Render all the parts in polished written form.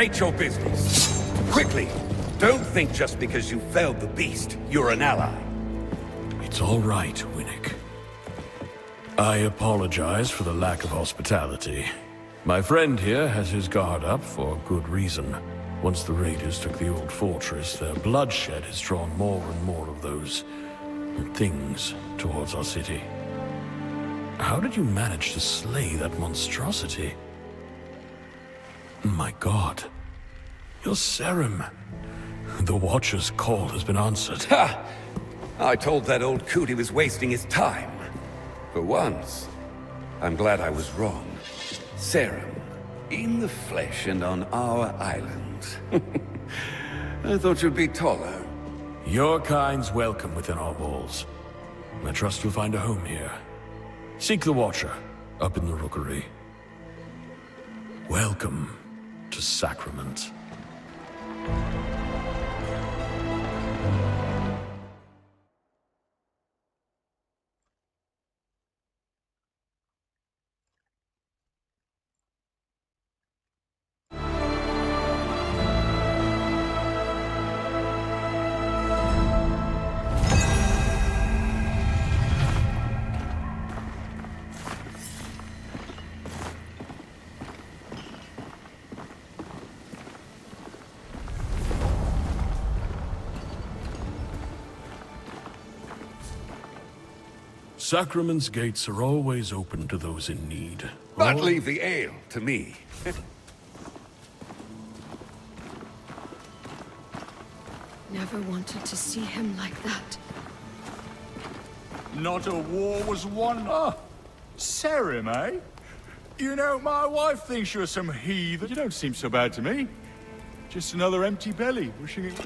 State your business. Quickly! Don't think just because you felled the beast, you're an ally. It's all right, Winnick. I apologize for the lack of hospitality. My friend here has his guard up for good reason. Once the raiders took the old fortress, their bloodshed has drawn more and more of those things towards our city. How did you manage to slay that monstrosity? My god. You're Serim. The Watcher's call has been answered. Ha! I told that old coot he was wasting his time. For once, I'm glad I was wrong. Serim, in the flesh and on our island. I thought you'd be taller. Your kind's welcome within our walls. I trust you'll find a home here. Seek the Watcher, up in the Rookery. Welcome to Sacrament. Sacrament's gates are always open to those in need. But leave the ale to me. Never wanted to see him like that. Not a war was won. Ah, Serim, eh? You know, my wife thinks you're some heathen. You don't seem so bad to me. Just another empty belly, wishing it...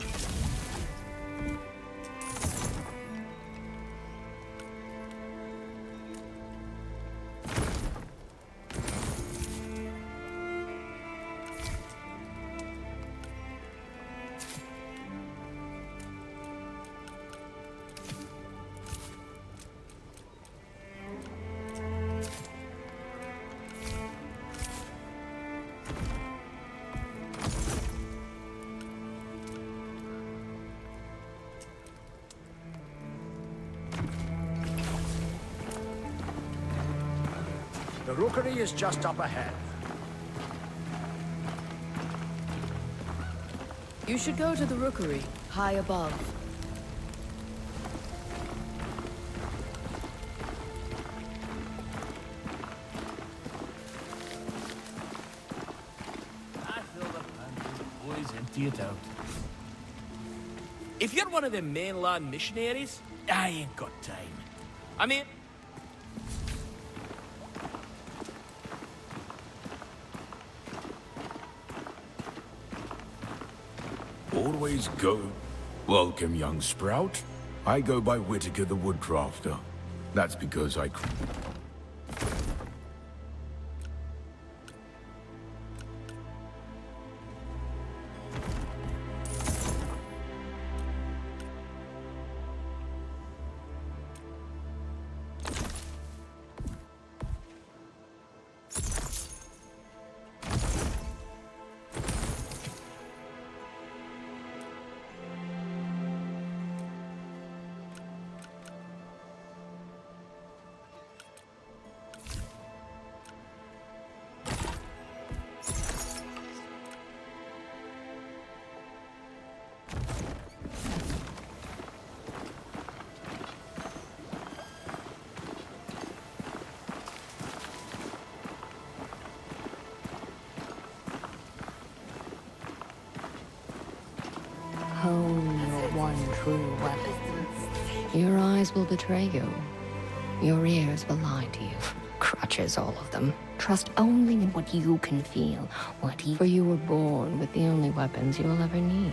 The Rookery is just up ahead. You should go to the Rookery, high above. I fill the pantry, boys empty it out. If you're one of them mainland missionaries, I ain't got time. I mean... Always go. Welcome, young sprout. I go by Whitaker the Woodcrafter. That's because I... Hone your one true weapon. Your eyes will betray you. Your ears will lie to you. Crutches, all of them. Trust only in what you can feel. For you were born with the only weapons you will ever need.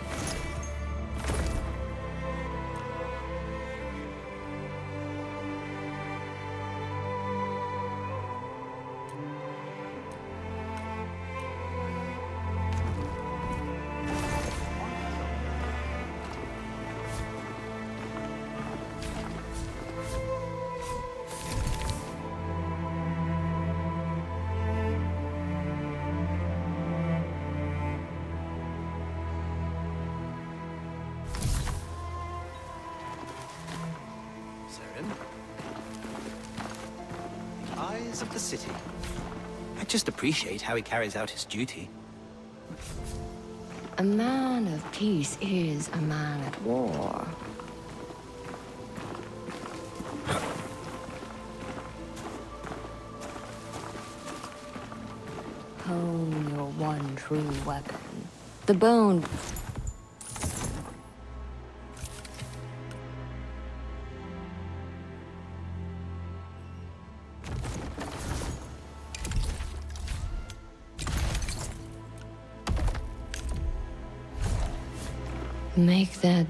Saren. Eyes of the city. I just appreciate how he carries out his duty. A man of peace is a man at war. Hone your one true weapon. The bone. Make that...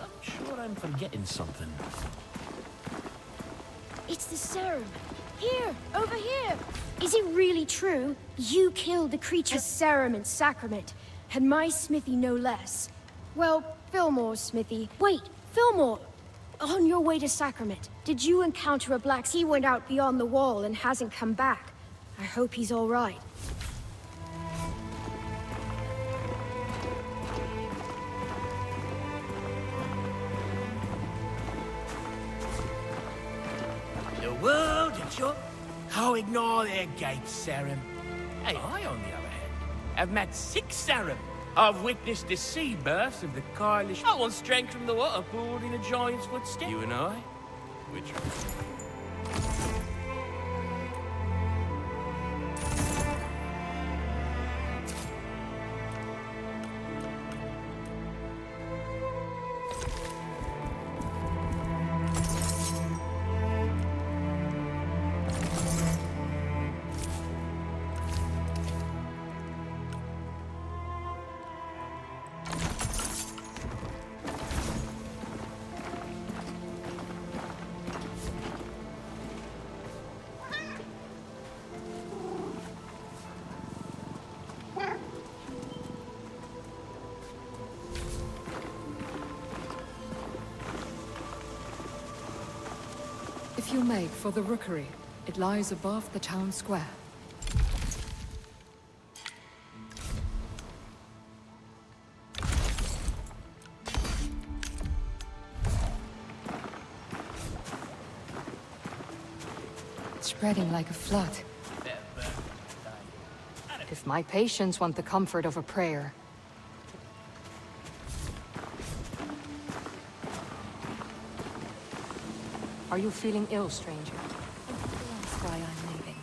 I'm sure I'm forgetting something. It's the serum. Here, over here. Is it really true? You killed the creature Serum and Sacrament, and my smithy no less. Well, Fillmore's smithy. Wait, Fillmore! On your way to Sacrament, did you encounter a black... He went out beyond the wall and hasn't come back. I hope he's all right. The world is your... Oh, ignore their gates, Saren. Hey, I, on the other hand, have met 6 Saren. I've witnessed the sea births of the Kylish. I once drank from the water poured in a giant's footstep. You and I? Which one? If you make for the Rookery, it lies above the town square. It's spreading like a flood. If my patients want the comfort of a prayer, are you feeling ill, stranger? That's why I'm leaving.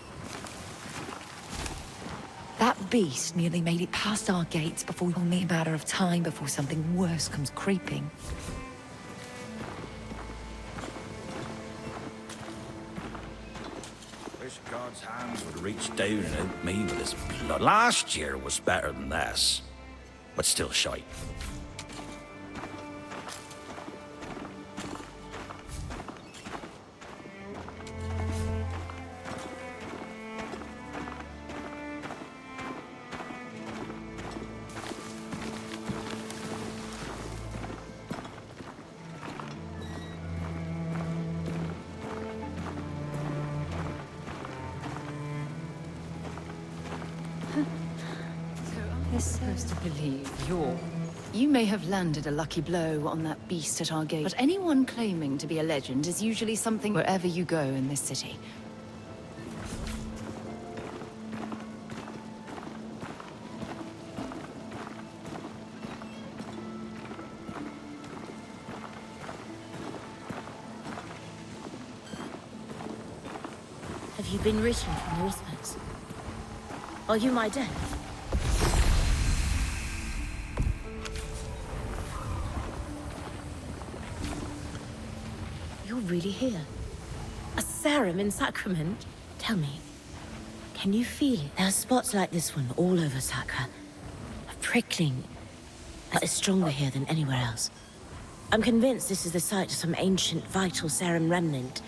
That beast nearly made it past our gates before only a matter of time before something worse comes creeping. Wish God's hands would reach down and help me with this blood. Last year was better than this, but still shite. I'm supposed to believe you may have landed a lucky blow on that beast at our gate, but anyone claiming to be a legend is usually something wherever you go in this city. Have you been written from the whispers? Are you my death? You're really here? A serum in Sacrament? Tell me, can you feel it? There are spots like this one all over Sacra. A prickling that is stronger here than anywhere else. I'm convinced this is the site of some ancient vital serum remnant.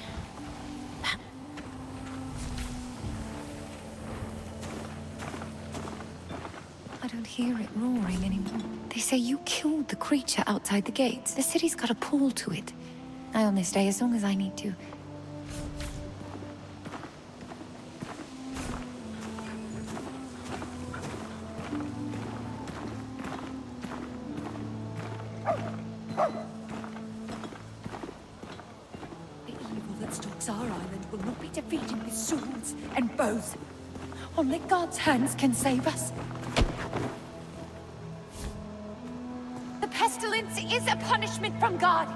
I don't hear it roaring anymore. They say you killed the creature outside the gates. The city's got a pool to it. I only stay as long as I need to. The evil that stalks our island will not be defeated with swords and bows. Only God's hands can save us. The pestilence is a punishment from God.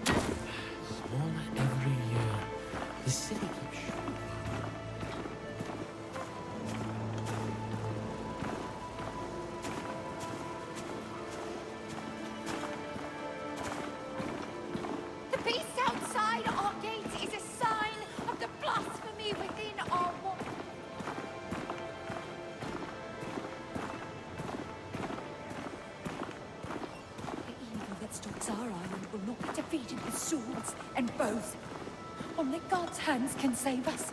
Smaller every year. The city keeps shrinking. The beast outside our gates is a sign of the blasphemy within our wall. The evil that stalks our island will not be defeated with swords and bows. Only God's hands can save us.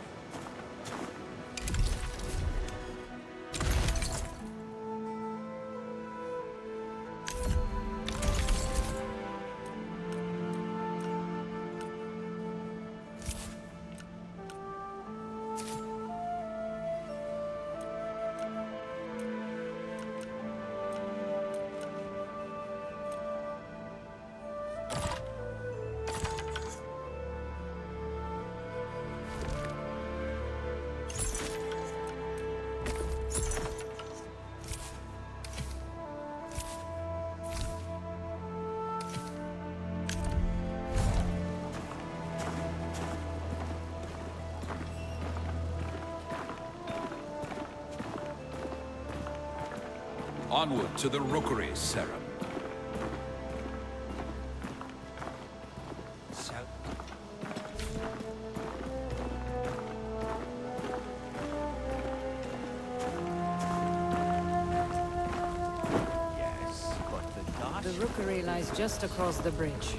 Onward to the rookery, Serum. Yes, but the gosh... The rookery lies just across the bridge.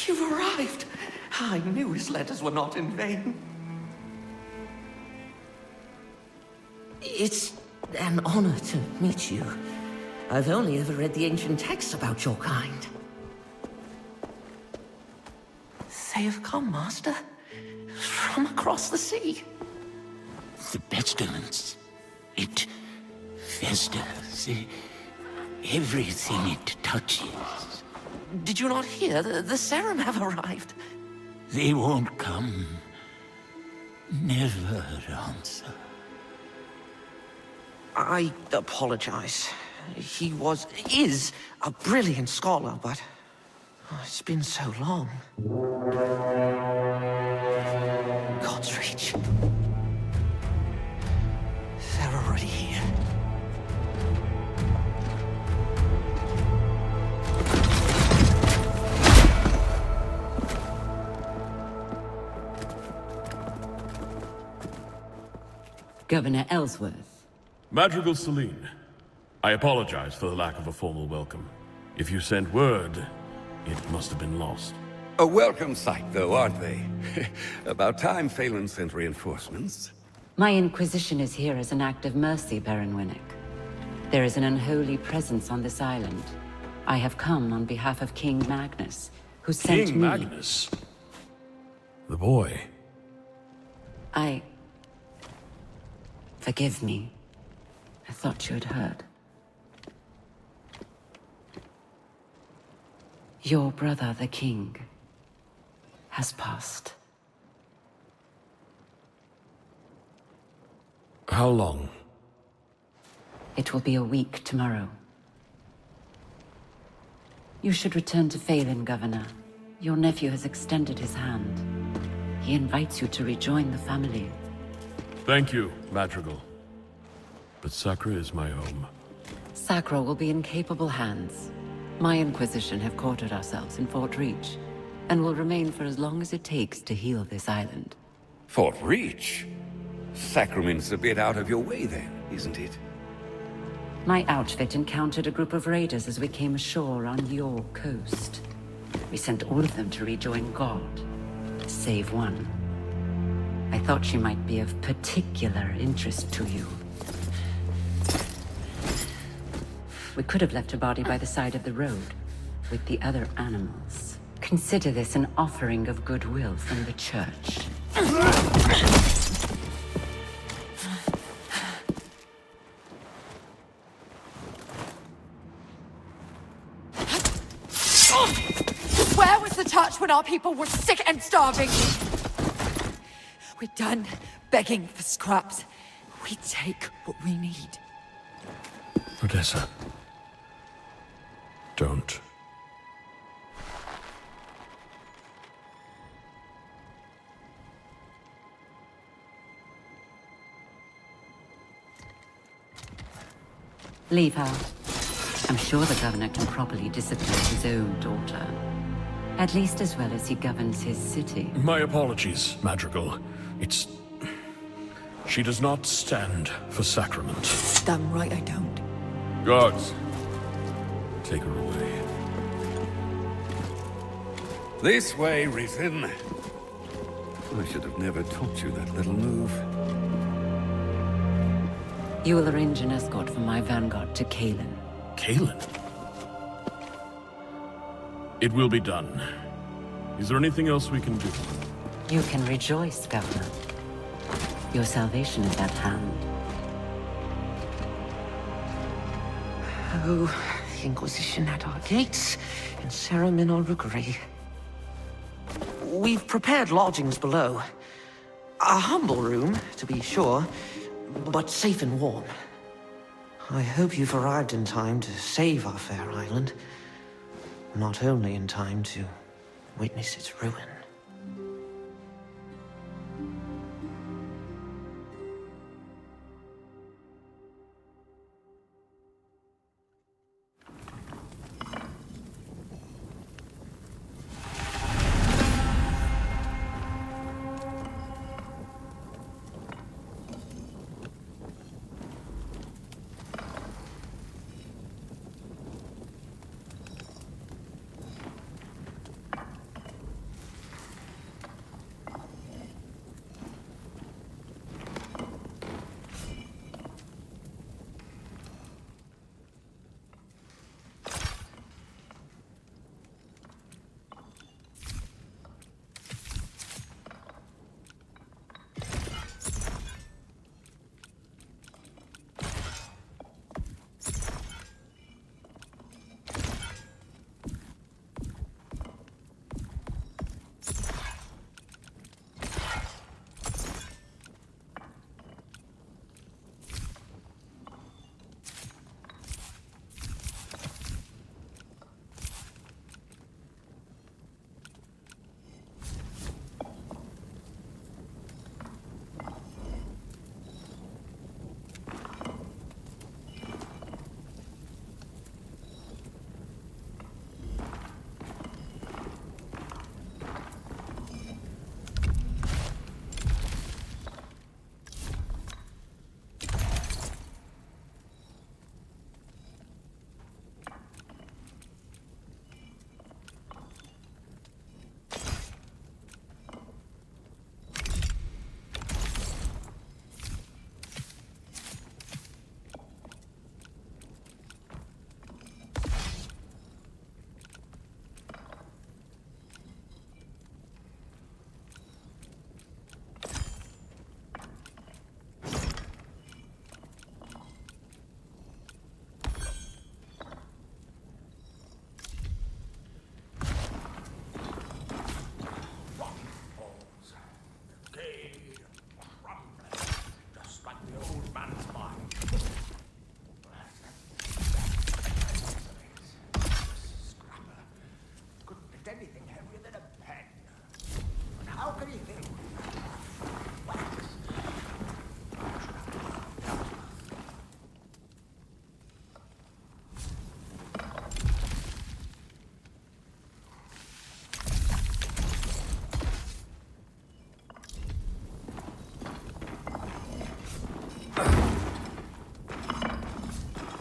You've arrived! I knew his letters were not in vain. It's an honor to meet you. I've only ever read the ancient texts about your kind. They have come, Master. From across the sea. The pestilence. It festers. Everything it touches. Did you not hear? The Serum have arrived. They won't come. Never answer. I apologize. He is a brilliant scholar, but it's been so long. God's Reach. They're already here. Governor Ellsworth. Madrigal Celine, I apologize for the lack of a formal welcome. If you sent word, it must have been lost. A welcome sight, though, aren't they? About time Phelan sent reinforcements. My Inquisition is here as an act of mercy, Baron Winnick. There is an unholy presence on this island. I have come on behalf of King Magnus, who sent me... King Magnus? The boy. Forgive me. I thought you had heard. Your brother, the king, has passed. How long? It will be a week tomorrow. You should return to Phelan, Governor. Your nephew has extended his hand. He invites you to rejoin the family. Thank you, Madrigal. but Sacra is my home. Sacra will be in capable hands. My Inquisition have quartered ourselves in Fort Reach, and will remain for as long as it takes to heal this island. Fort Reach? Sacrament's a bit out of your way then, isn't it? My outfit encountered a group of raiders as we came ashore on your coast. We sent all of them to rejoin God, save one. I thought she might be of particular interest to you. We could have left her body by the side of the road, with the other animals. Consider this an offering of goodwill from the Church. Where was the touch when our people were sick and starving? We're done begging for scraps. We take what we need. Odessa. Don't. Leave her. I'm sure the governor can properly discipline his own daughter. At least as well as he governs his city. My apologies, Madrigal. It's... She does not stand for sacrament. Damn right I don't. Guards, take her away. This way, Risen. I should have never taught you that little move. You will arrange an escort for my vanguard to Kalen. Kalen? It will be done. Is there anything else we can do? You can rejoice, Governor. Your salvation is at hand. Oh, the Inquisition at our gates, and Sarum in our rookery. We've prepared lodgings below. A humble room, to be sure, but safe and warm. I hope you've arrived in time to save our fair island. Not only in time to witness its ruin.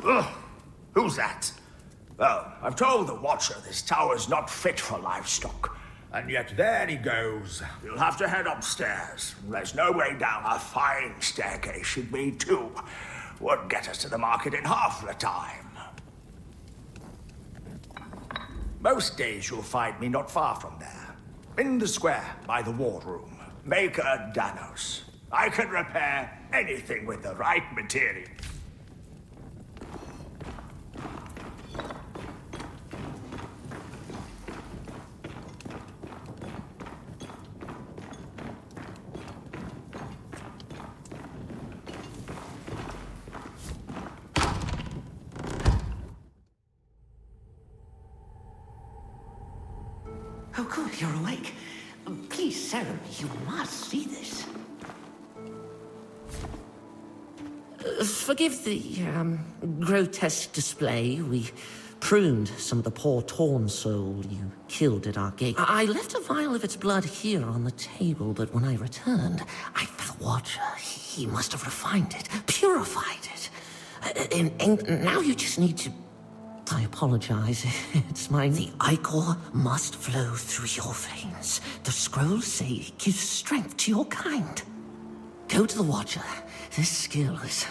Ugh. Who's that? Well, I've told the Watcher this tower's not fit for livestock. And yet there he goes. You'll have to head upstairs. There's no way down a fine staircase should be too. Would get us to the market in half the time. Most days you'll find me not far from there. In the square by the wardroom. Maker Danos. I can repair anything with the right material. Oh, good, you're awake. Please, Sarah, you must see this. Forgive the, grotesque display. We pruned some of the poor torn soul you killed at our gate. I left a vial of its blood here on the table, but when I returned, I found the Watcher. He must have refined it, purified it. And now you just need to... I apologize. It's mine. The ichor must flow through your veins. The scrolls say it gives strength to your kind. Go to the Watcher. This skill is...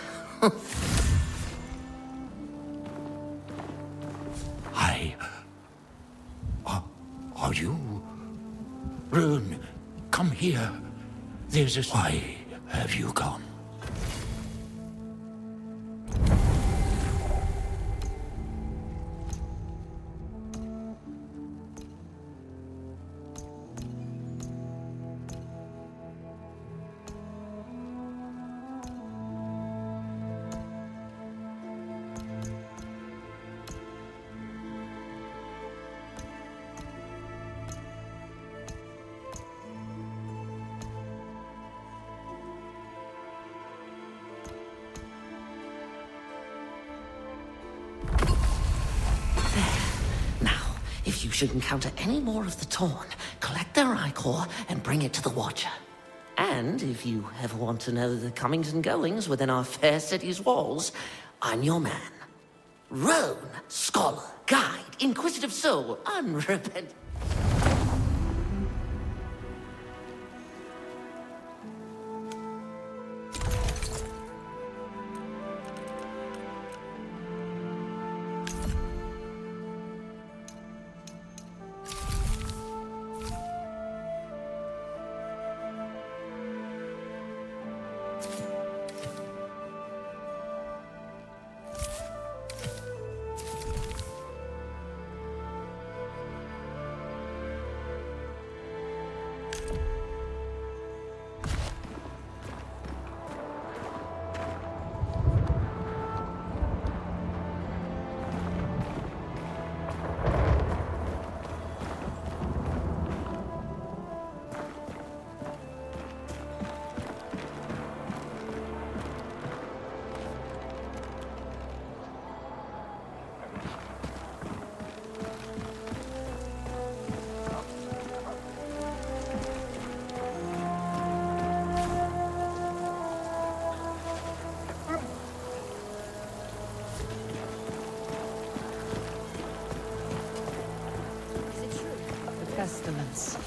Are you? Rune, come here. There's a... Why have you gone? If you should encounter any more of the Torn, collect their ichor and bring it to the Watcher. And if you ever want to know the comings and goings within our fair city's walls, I'm your man. Roan, scholar, guide, inquisitive soul, unrepentant. Pestilence.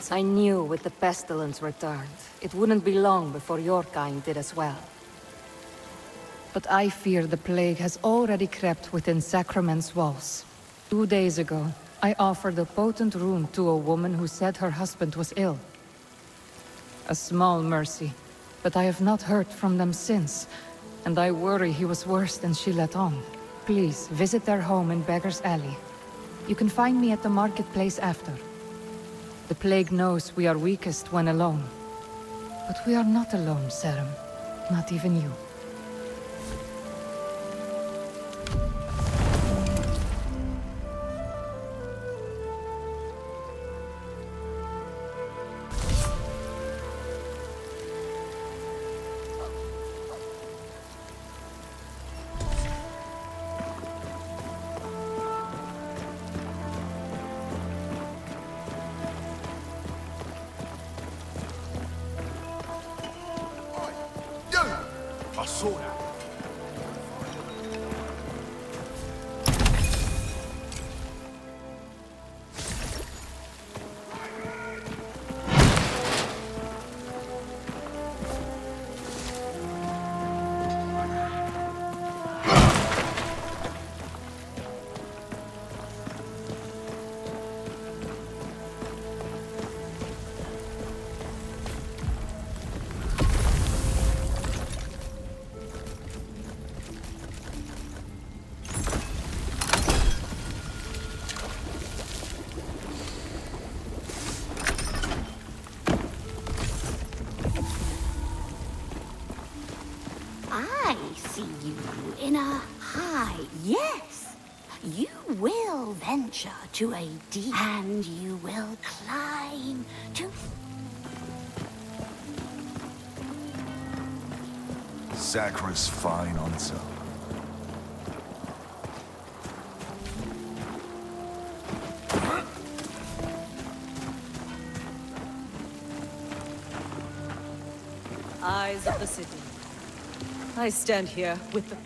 I knew with the pestilence returned, it wouldn't be long before your kind did as well. But I fear the plague has already crept within Sacrament's walls. 2 days ago, I offered a potent rune to a woman who said her husband was ill. A small mercy, but I have not heard from them since, and I worry he was worse than she let on. Please, visit their home in Beggar's Alley. You can find me at the marketplace after. The plague knows we are weakest when alone. But we are not alone, Serim. Not even you. you in a hide. Yes, you will venture to a deep, and you will climb to... Sacra's fine on its own. Eyes of the city. I stand here with the...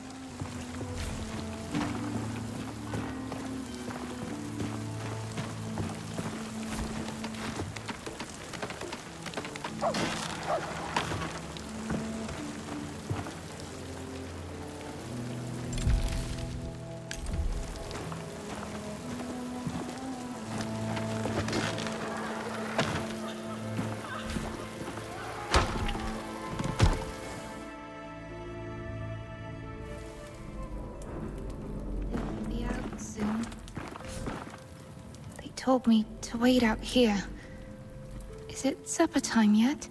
Be out soon. They told me to wait out here. Is it supper time yet?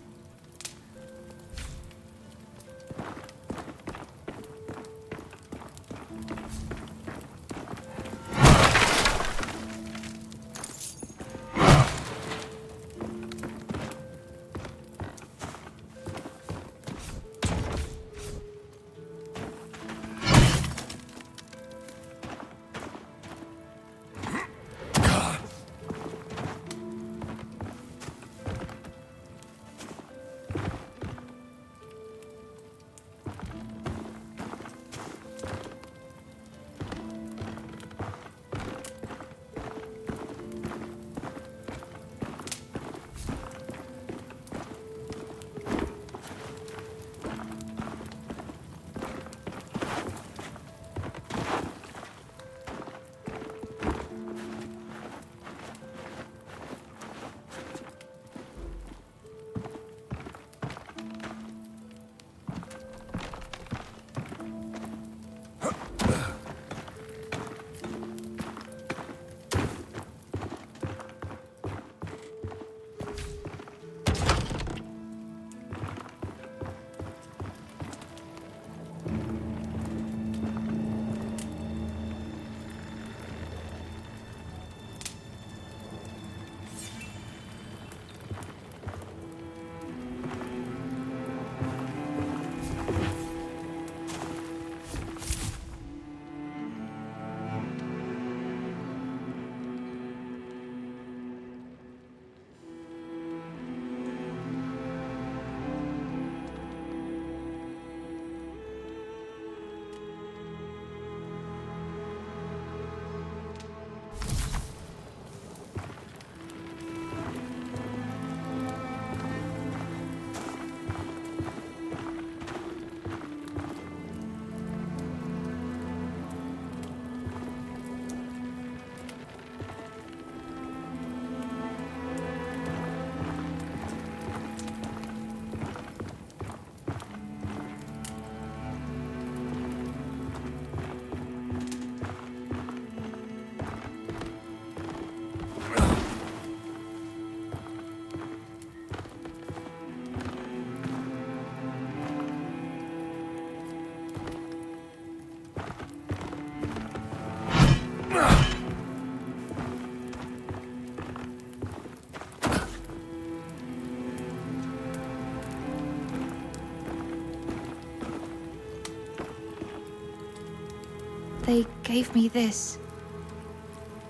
They gave me this.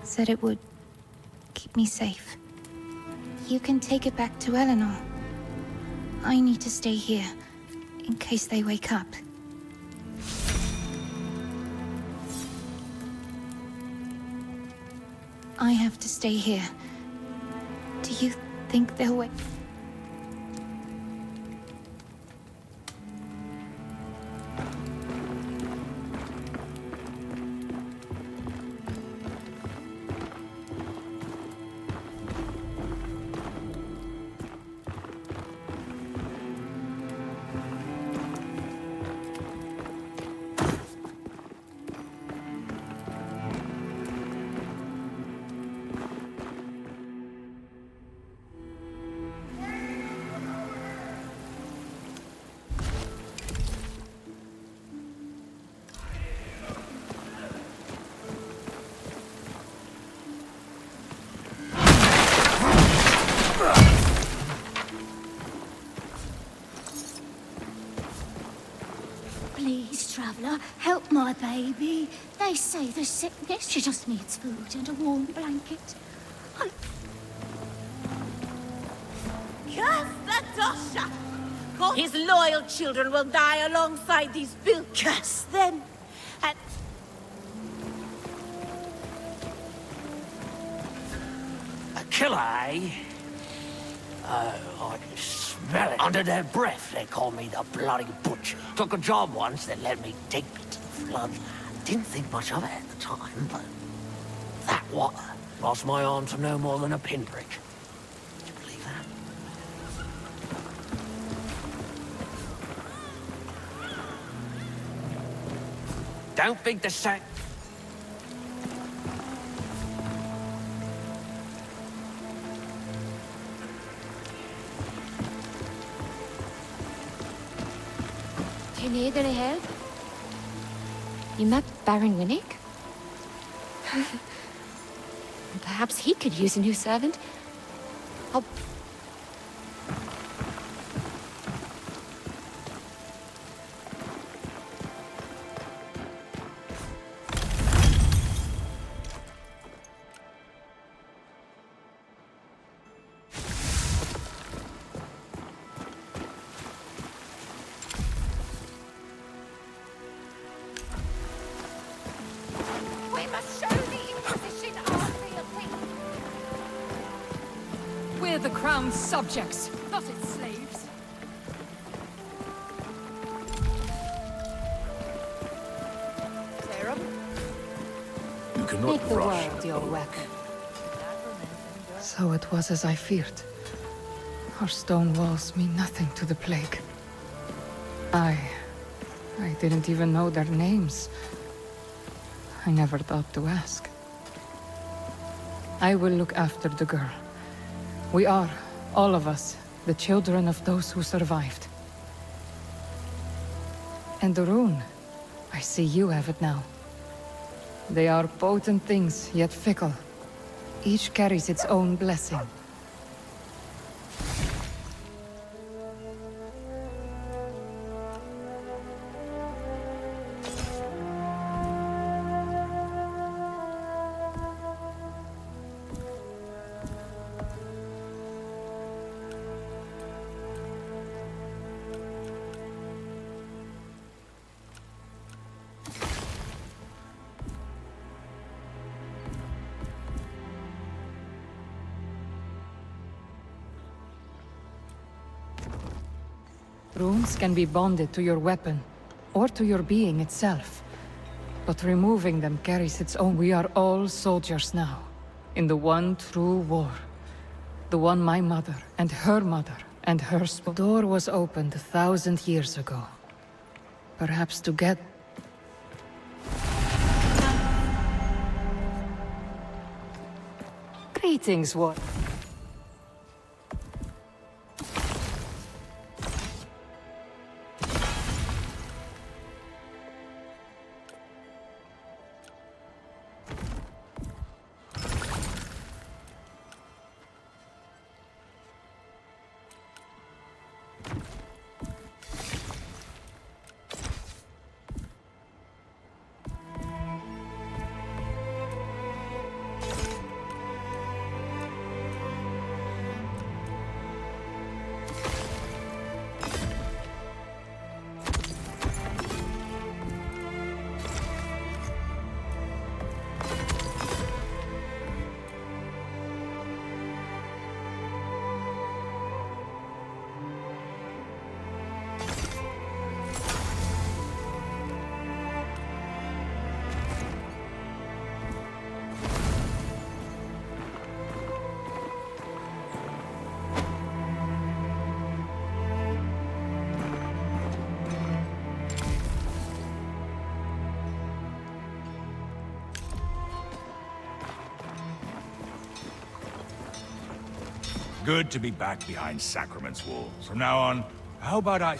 Said it would keep me safe. You can take it back to Eleanor. I need to stay here, in case they wake up. I have to stay here. Do you think they'll wake? butler, help my baby. They say the sickness, she just needs food and a warm blanket. Curse the Dosha! His loyal children will die alongside these bills. Curse them! And... A killer, eh? Oh, I can smell it. Under their breath, they call me the Bloody Butcher. Took a job once that led me deep into the flood. Didn't think much of it at the time, but that water lost my arm to no more than a pinprick. Would you believe that? Don't think the sack... Do you need any help? You met Baron Winnick? Perhaps he could use a new servant. Oh. We must show the Inquisition our fealty. We're the Crown's subjects, not its slaves. Sarah? You cannot Make the rush. world your weapon. So it was as I feared. Our stone walls mean nothing to the plague. I didn't even know their names. I never thought to ask. I will look after the girl. We are, all of us, the children of those who survived. And the rune, I see you have it now. They are potent things, yet fickle. Each carries its own blessing. Runes can be bonded to your weapon, or to your being itself. But removing them carries its own. We are all soldiers now, in the one true war. The one my mother, and her The door was opened 1,000 years ago. Perhaps to get... Greetings, what? Good to be back behind Sacrament's walls. From now on, how about I...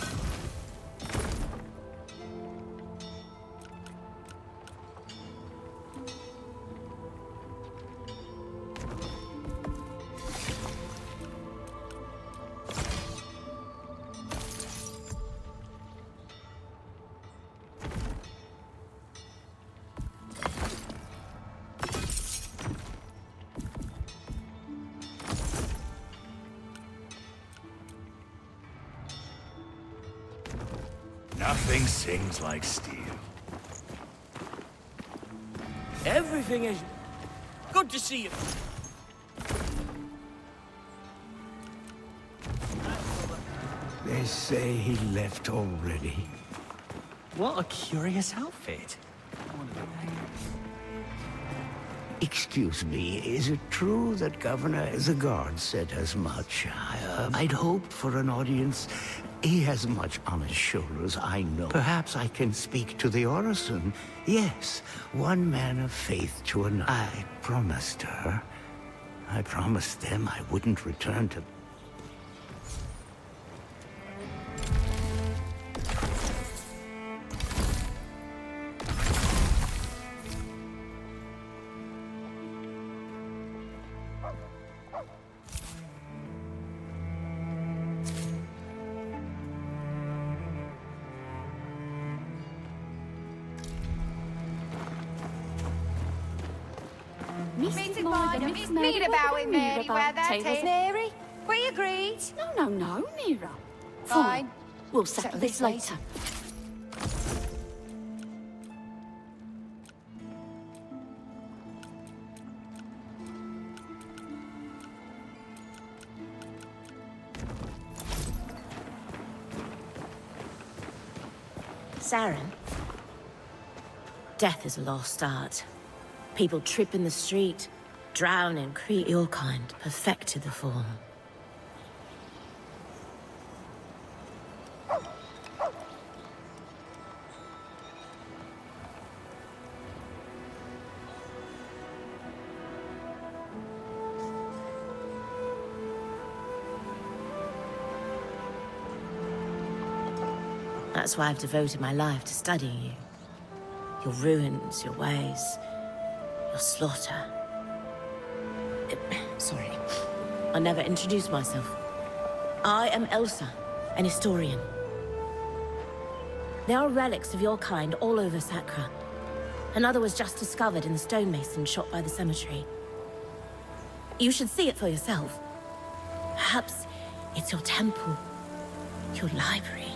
Nothing sings like steel. Everything is... Good to see you. They say he left already. What a curious outfit. Excuse me, is it true that Governor Isengard said as much? I'd hoped for an audience. He has much on his shoulders, I know. Perhaps I can speak to the Orison. Yes, one man of faith to another. I promised her. I promised them I wouldn't return to... Need about it, Mary, where that is. Mary, we agreed. No, Mira. Fine. We'll settle this later. Saren. Death is a lost art. People trip in the street, drown and creep. Your kind perfected the form. That's why I've devoted my life to studying you. Your ruins, your ways, your slaughter. Sorry. I never introduced myself. I am Elsa, an historian. There are relics of your kind all over Sacra. Another was just discovered in the stonemason shot by the cemetery. You should see it for yourself. Perhaps it's your temple, your library.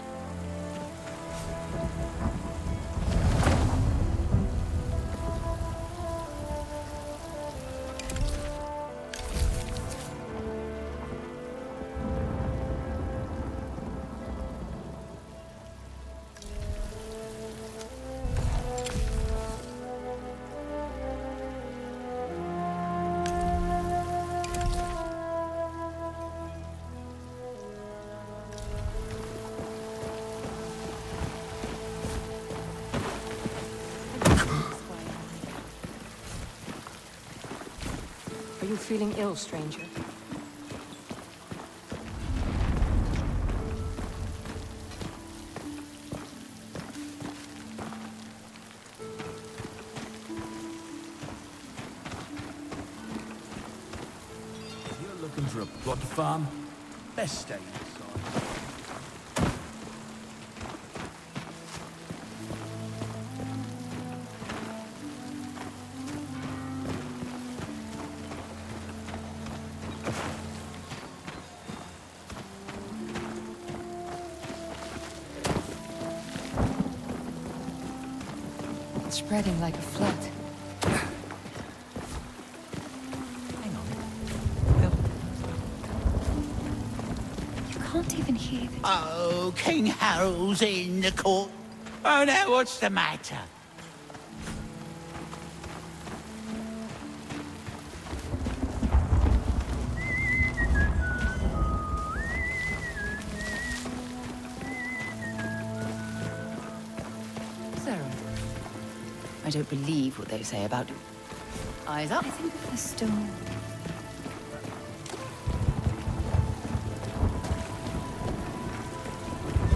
Are you feeling ill, stranger? You're looking for a plot farm? Best stay inside. It's spreading like a flood. You can't even hear the... Oh, King Harold's in the court. Oh, now what's the matter? I don't believe what they say about you. Eyes up. I think of the stone.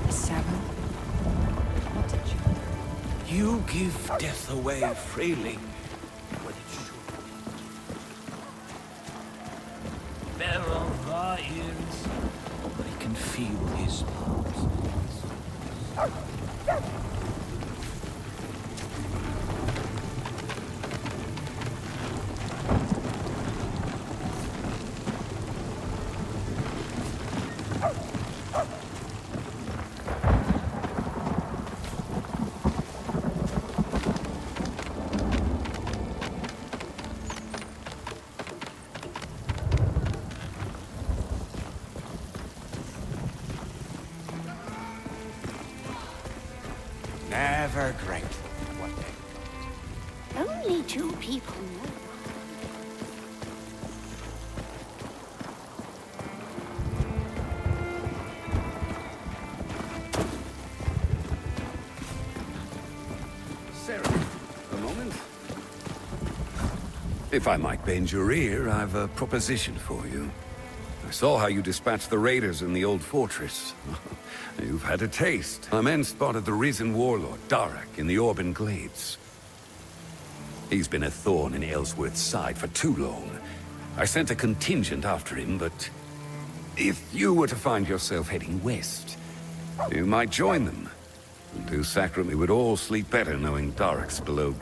Sarah, what did you... You give death away freely. There are ears. I can feel his pulse. ever great. Only two people know. Sarah, a moment. If I might bend your ear, I've a proposition for you. I saw how you dispatched the raiders in the old fortress. You've had a taste. My men spotted the risen warlord, Darak, in the Orban Glades. He's been a thorn in Ellsworth's side for too long. I sent a contingent after him, but if you were to find yourself heading west, you might join them. And to Sacrum, we would all sleep better knowing Darak's below.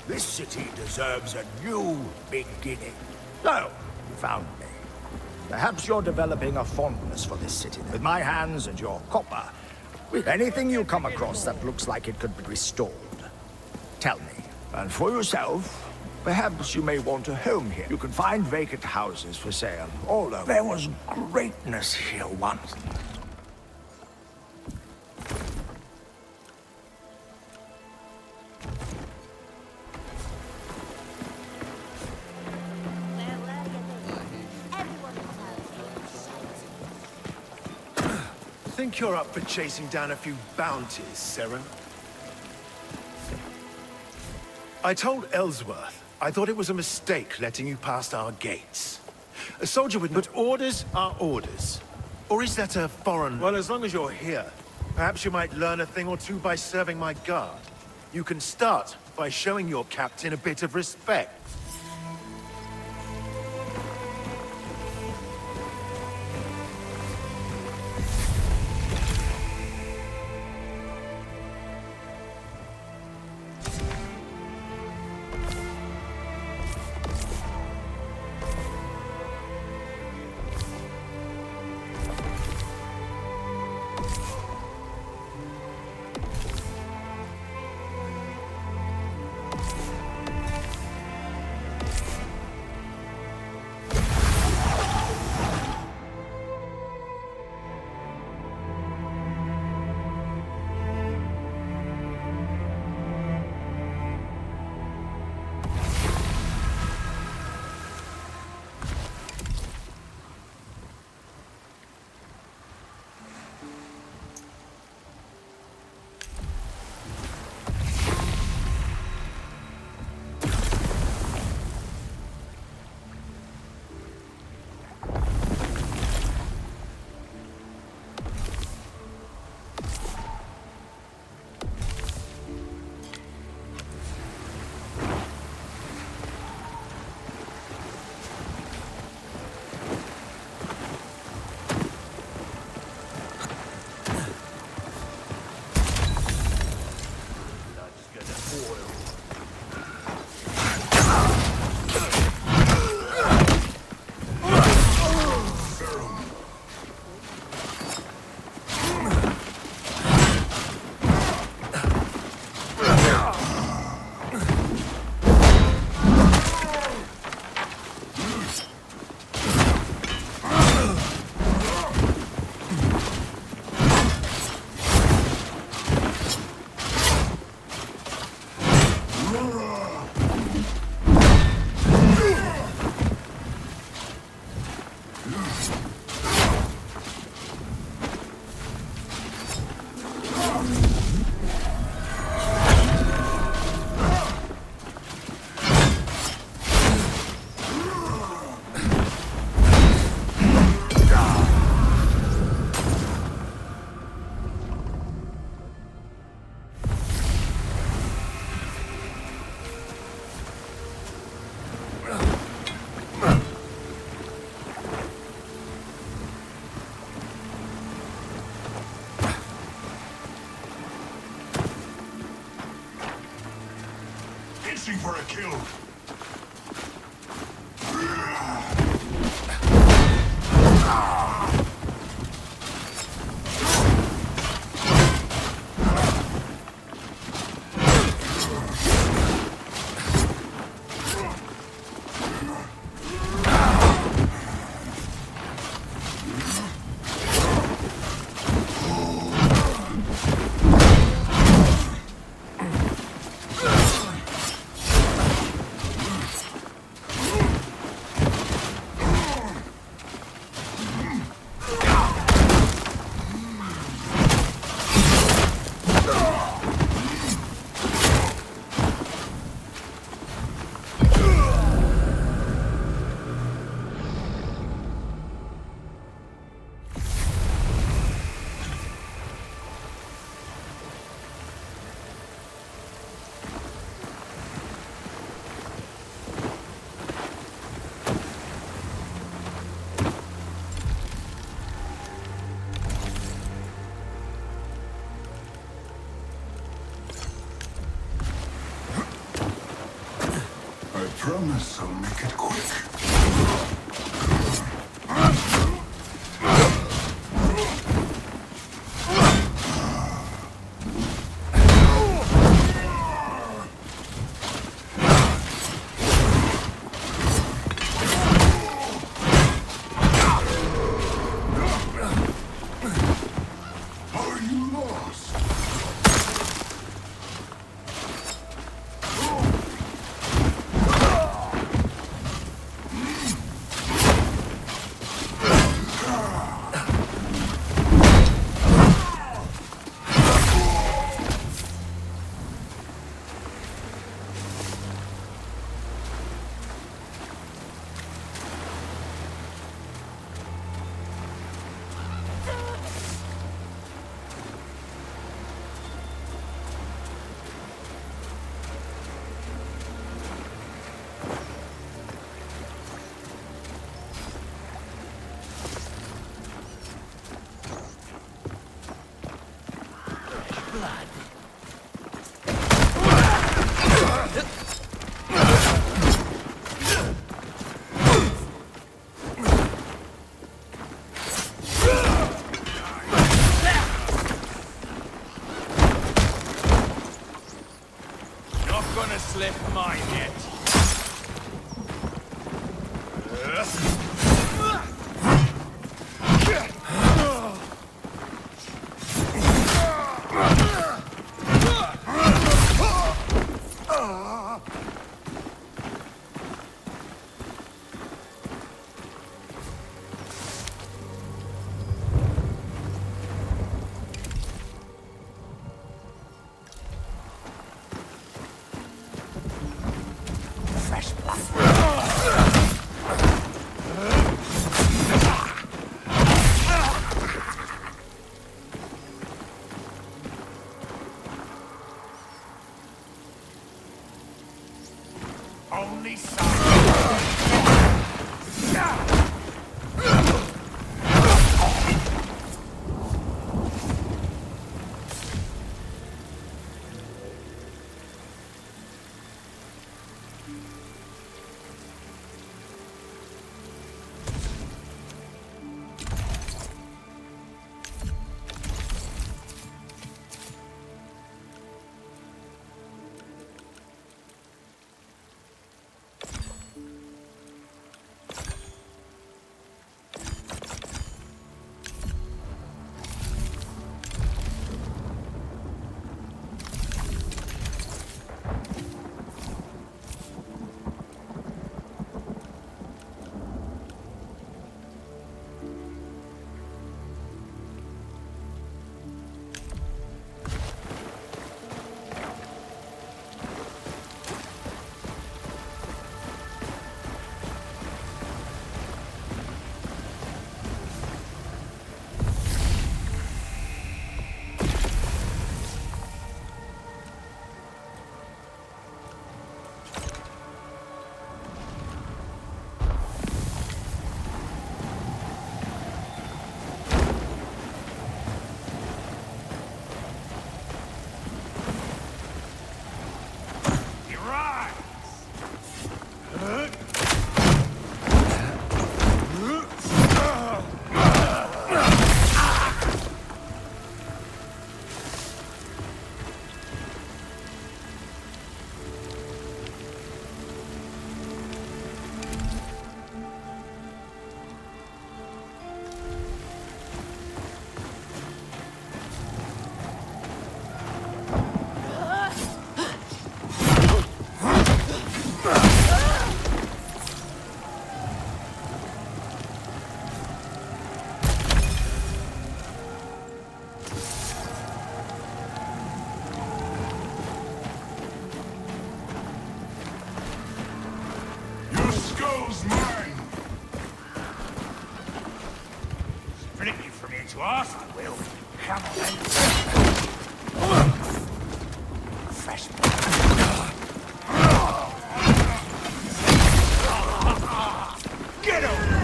This city deserves a new beginning. So, you found me. Perhaps you're developing a fondness for this city. With my hands and your copper, with anything you come across that looks like it could be restored, tell me. And for yourself, perhaps you may want a home here. You can find vacant houses for sale all over. There was greatness here once. I think you're up for chasing down a few bounties, Seren. I told Ellsworth I thought it was a mistake letting you past our gates. A soldier would... But orders are orders. Or is that a foreign... Well, as long as you're here, perhaps you might learn a thing or two by serving my guard. You can start by showing your captain a bit of respect. come, so make it quick. Slip mine yet. Only some. To ask, I will. Come on, then. Fresh blood. Get over!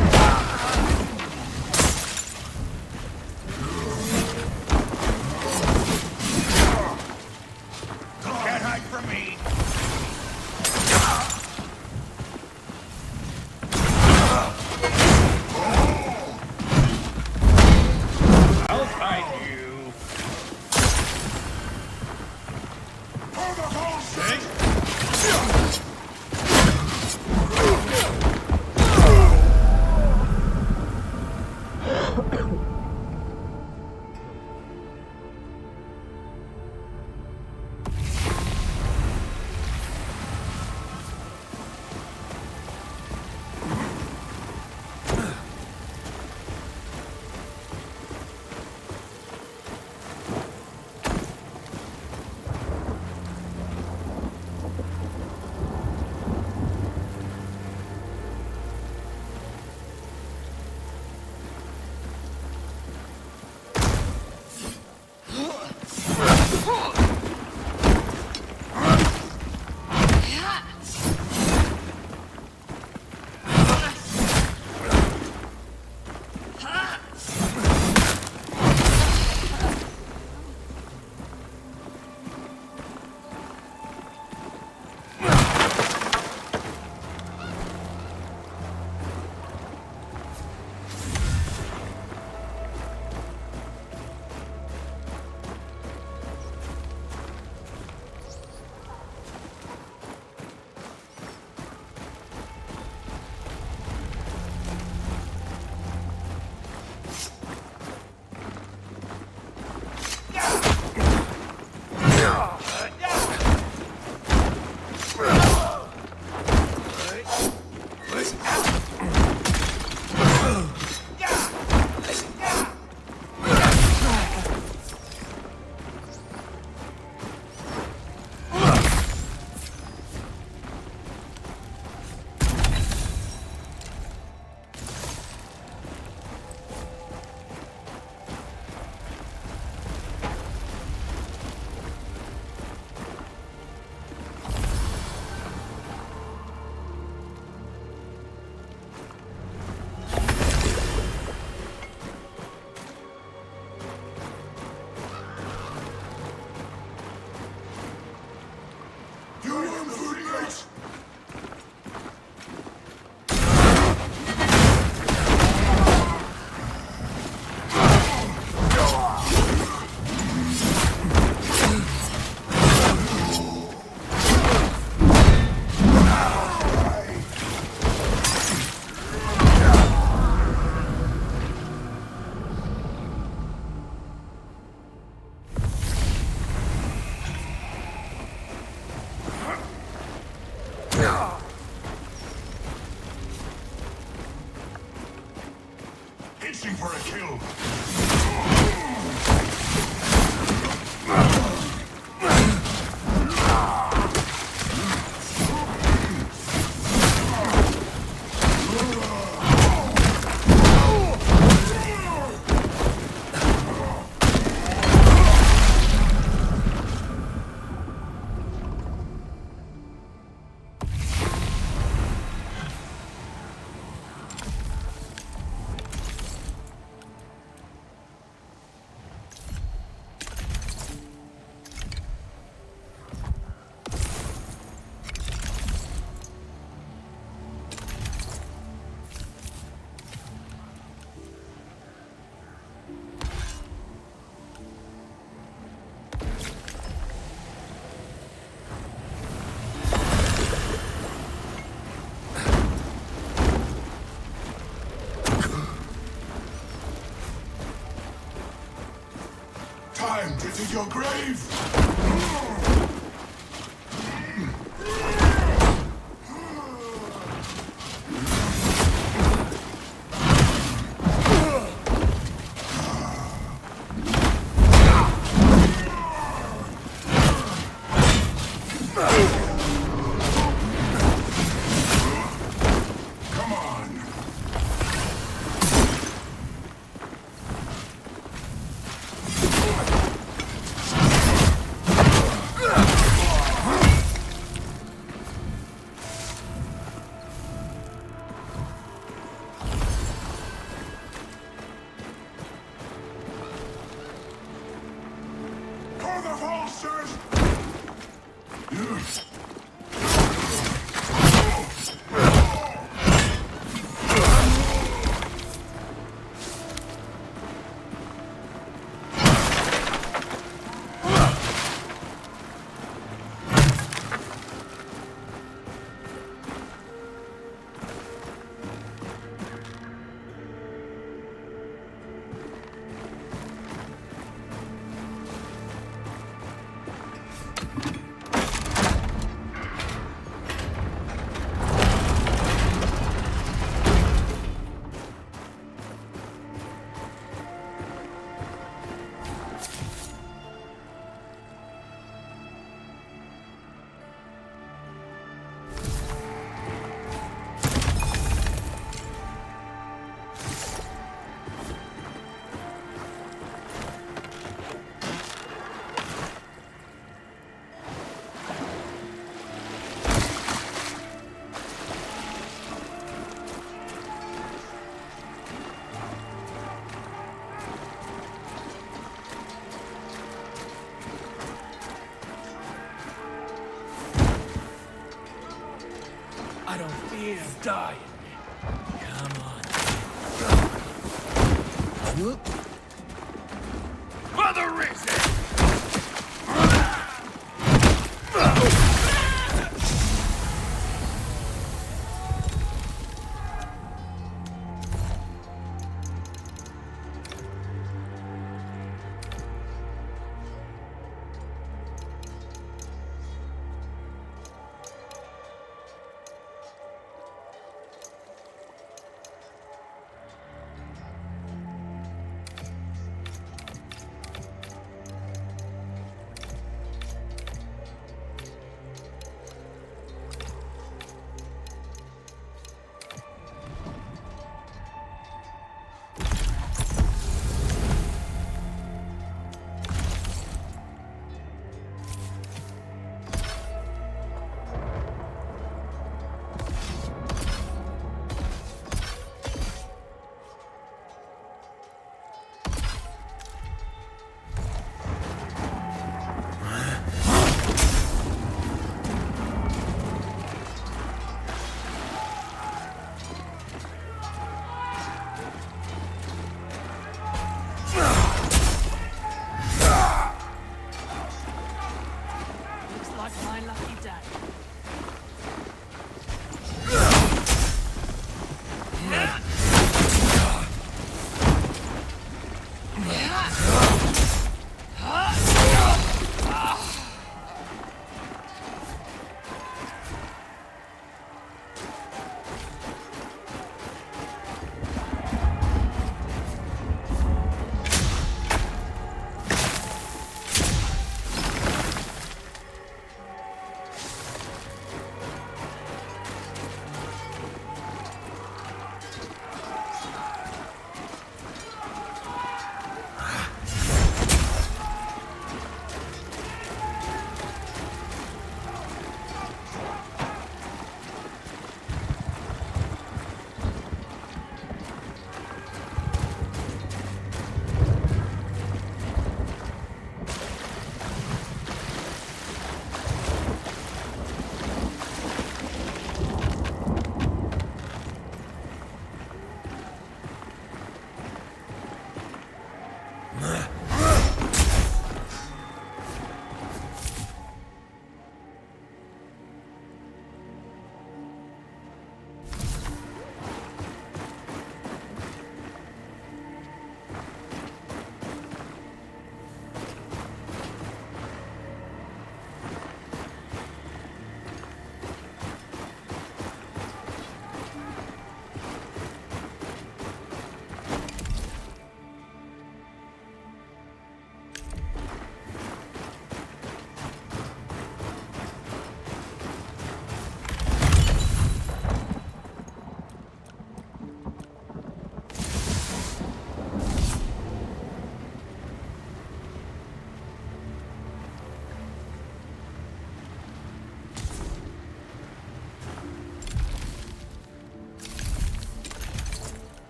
Can't hide from me. itching for a kill. Time to dig your grave! I don't fear dying. Come on. Mother Risen!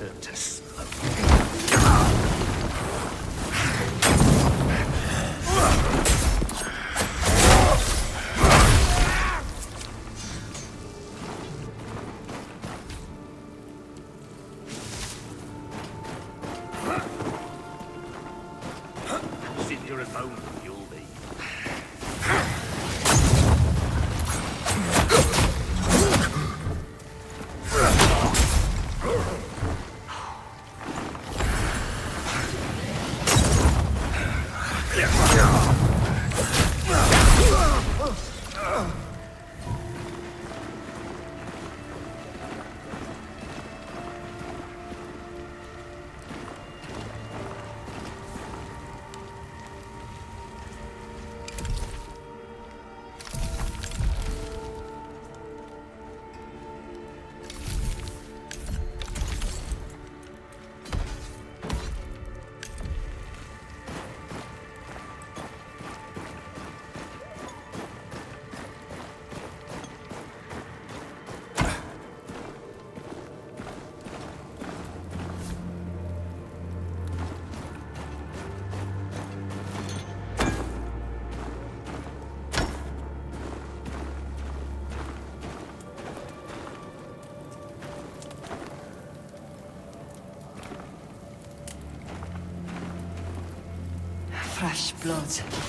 Courteous. Sit your bone, you'll be. Fresh blood.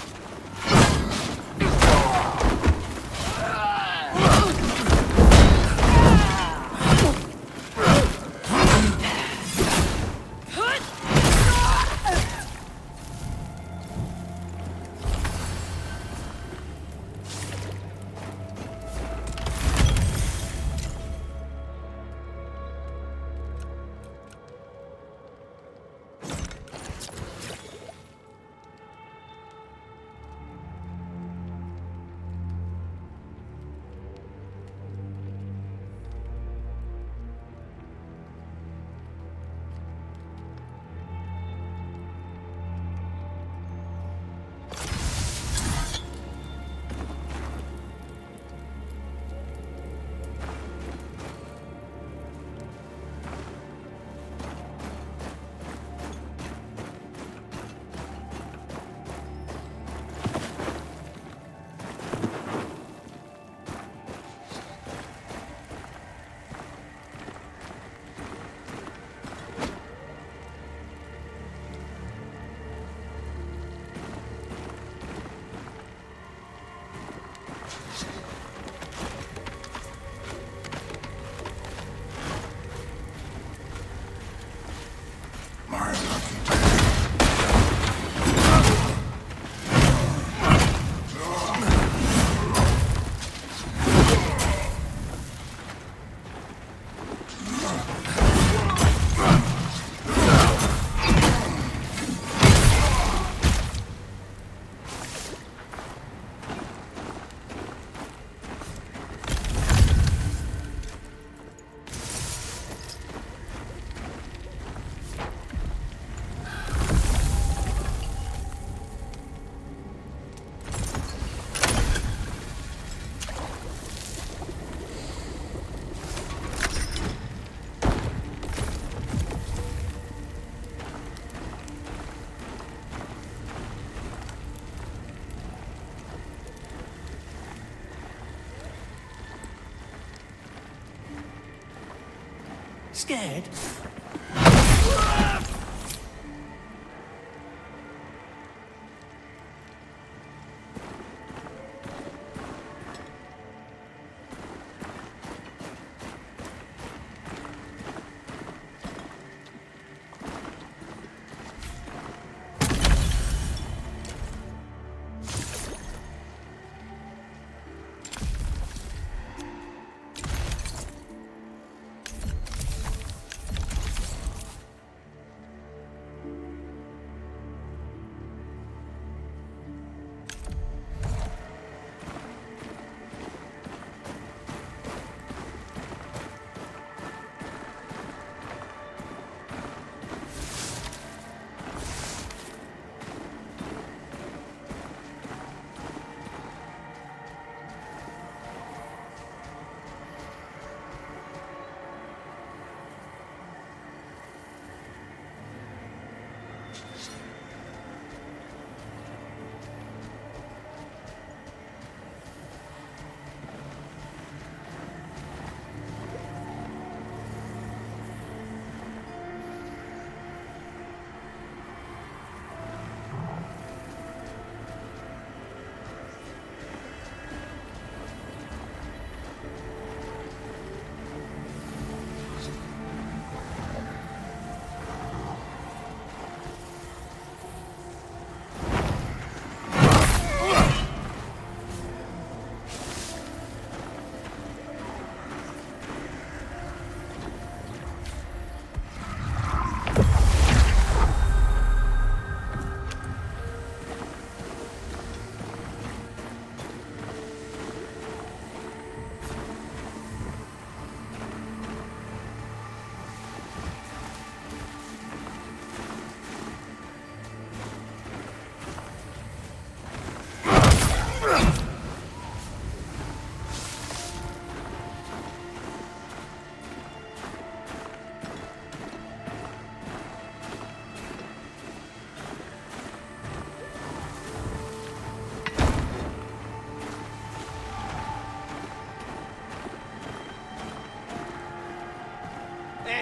Scared?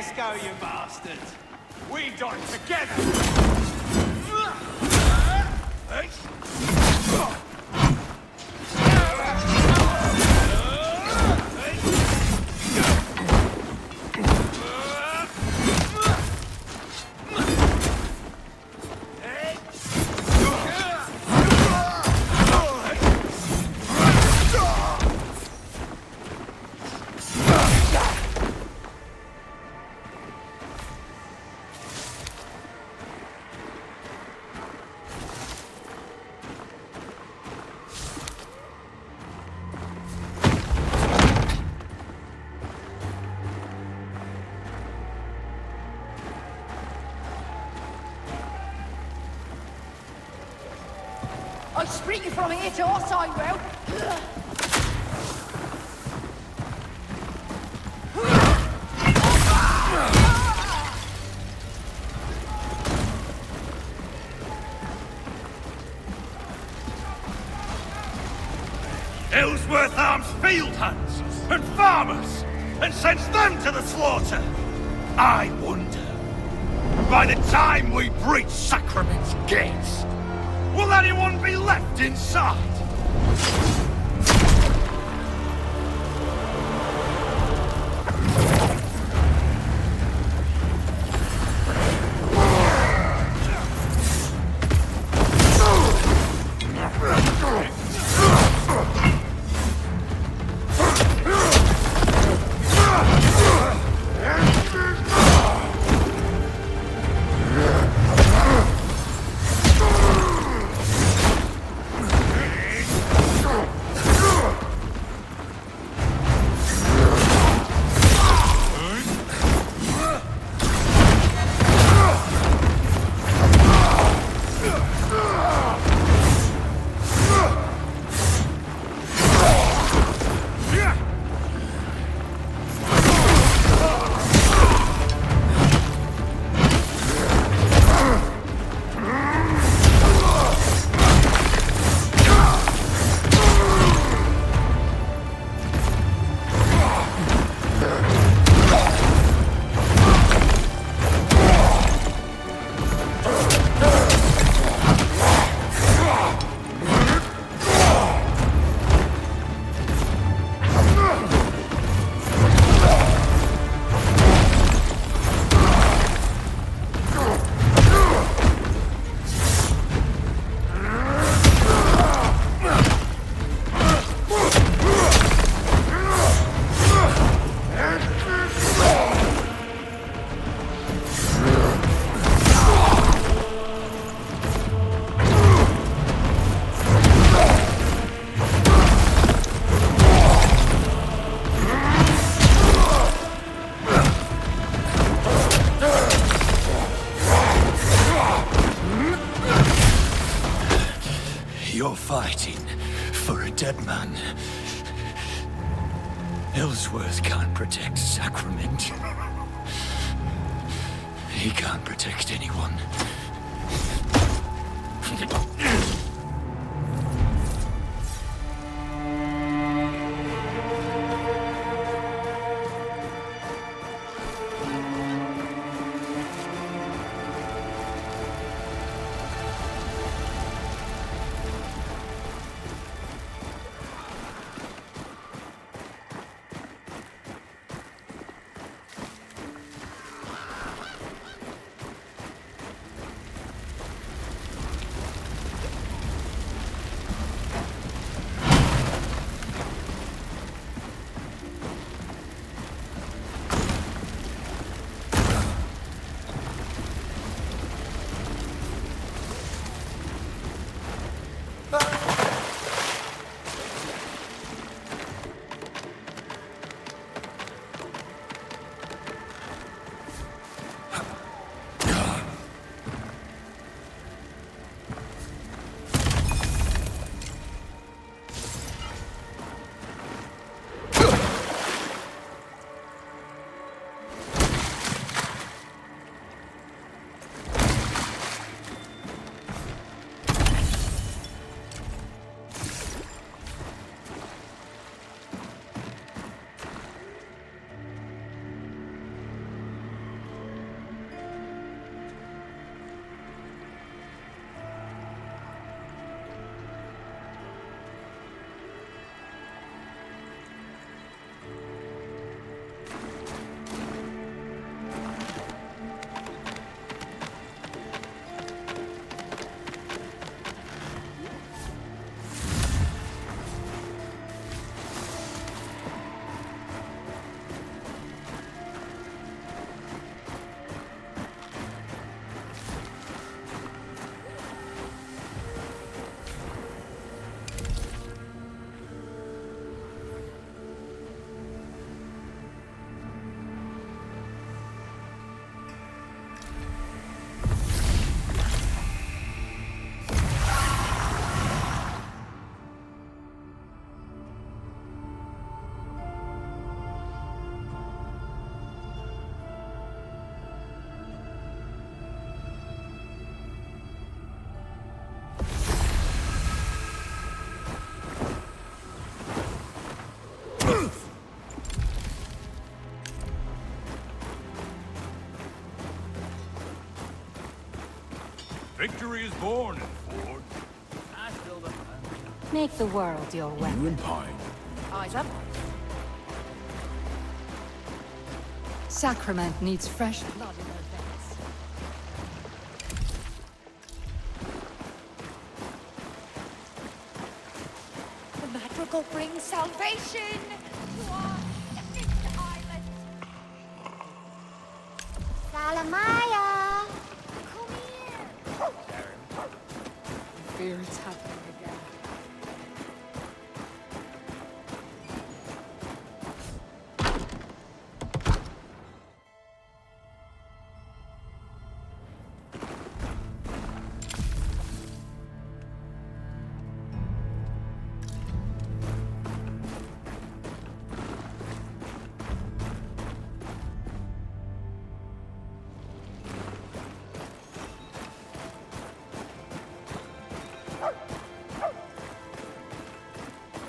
Let's go, you bastards. We die together. I sprint you from here to us, I will. Ellsworth arms field hands and farmers and sends them to the slaughter. I wonder, by the time we breach Sacrament's gates, will anyone be left inside? You're fighting for a dead man. Ellsworth can't protect Sacrament. He can't protect anyone. Victory is born in Ford. Make the world your weapon. You and Pine. Eyes up. Sacrament needs fresh blood in her veins. The madrigal brings salvation to our second island. Salamaya! Fear it's happening again.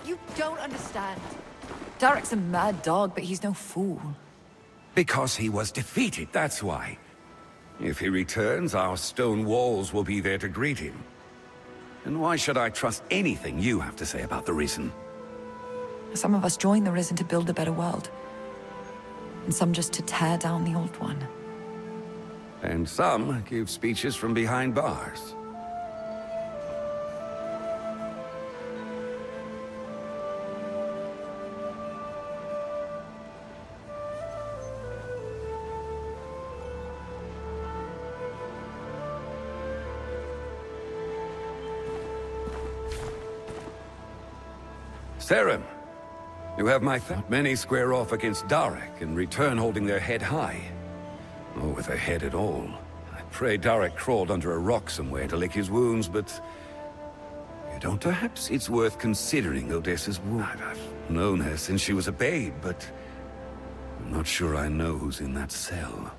You don't understand. Derek's a mad dog, but he's no fool. Because he was defeated, that's why. If he returns, our stone walls will be there to greet him. And why should I trust anything you have to say about the Risen? Some of us join the Risen to build a better world. And some just to tear down the old one. And some give speeches from behind bars. Serim, you have my thought. Many square off against Darek and return holding their head high. Or with a head at all. I pray Darek crawled under a rock somewhere to lick his wounds, but... You don't perhaps? It's worth considering Odessa's wound. I've known her since she was a babe, but... I'm not sure I know who's in that cell.